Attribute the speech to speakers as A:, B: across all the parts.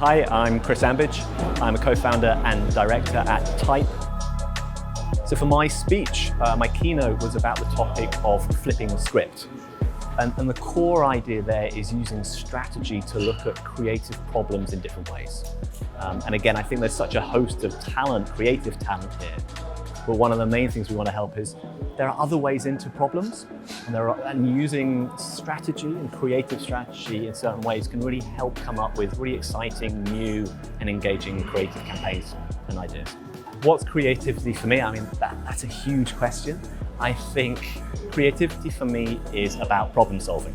A: Hi, I'm Chris Ambidge. I'm a co-founder and director at Type. So for my speech, my keynote was about the topic of flipping the script. And the core idea there is using strategy to look at creative problems in different ways. And again, I think there's such a host of talent, creative talent here. But one of the main things we want to help is there are other ways into problems, and using strategy and creative strategy in certain ways can really help come up with really exciting, new and engaging creative campaigns and ideas. What's creativity for me? I mean, that's a huge question. I think creativity for me is about problem solving.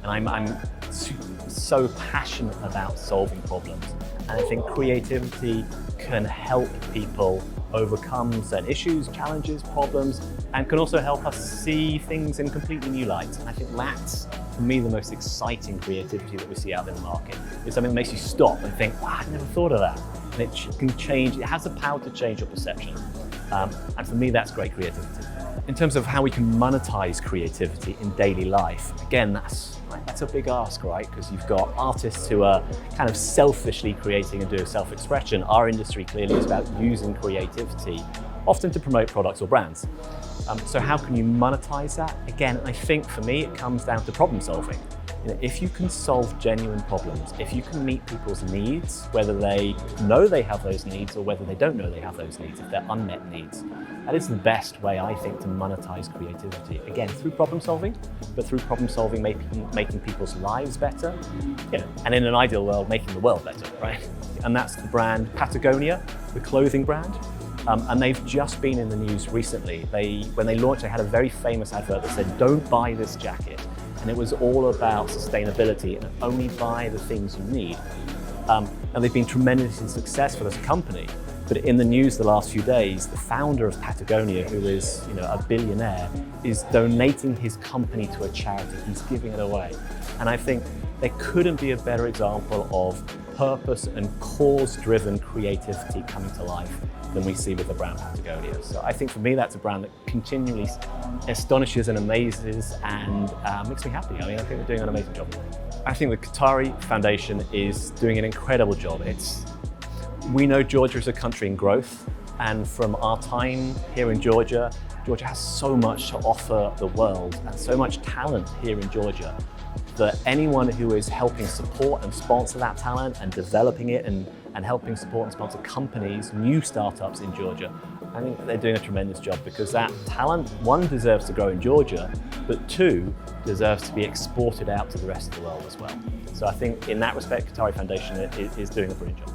A: And I'm so passionate about solving problems. And I think creativity can help people overcome certain issues, challenges, problems, and can also help us see things in completely new light. And I think that's, for me, the most exciting creativity that we see out in the market. It's something that makes you stop and think, wow, I never thought of that. And it can change, it has the power to change your perception. And for me, that's great creativity. In terms of how we can monetize creativity in daily life, again, that's a big ask, right? Because you've got artists who are kind of selfishly creating and doing self-expression. Our industry clearly is about using creativity, often to promote products or brands. So how can you monetize that? Again, I think for me, it comes down to problem solving. You know, if you can solve genuine problems, if you can meet people's needs, whether they know they have those needs or whether they don't know they have those needs, if they're unmet needs, that is the best way, I think, to monetize creativity. Again, through problem solving, but through problem solving, making people's lives better, and in an ideal world, making the world better, right? And that's the brand Patagonia, the clothing brand. And they've just been in the news recently. When they launched, they had a very famous advert that said, "Don't buy this jacket." And it was all about sustainability and only buy the things you need. And they've been tremendously successful as a company. But in the news the last few days, the founder of Patagonia, who is a billionaire, is donating his company to a charity. He's giving it away. And I think there couldn't be a better example of purpose and cause-driven creativity coming to life than we see with the brand Patagonia. So I think for me, that's a brand that continually astonishes and amazes and makes me happy. I mean, I think they're doing an amazing job. I think the Kettarian Foundation is doing an incredible job. We know Georgia is a country in growth, and from our time here in Georgia, Georgia has so much to offer the world and so much talent here in Georgia that anyone who is helping support and sponsor that talent and developing it and helping support and sponsor companies, new startups in Georgia, I think they're doing a tremendous job, because that talent, one, deserves to grow in Georgia, but two, deserves to be exported out to the rest of the world as well. So I think in that respect, Kettarian Foundation is doing a brilliant job.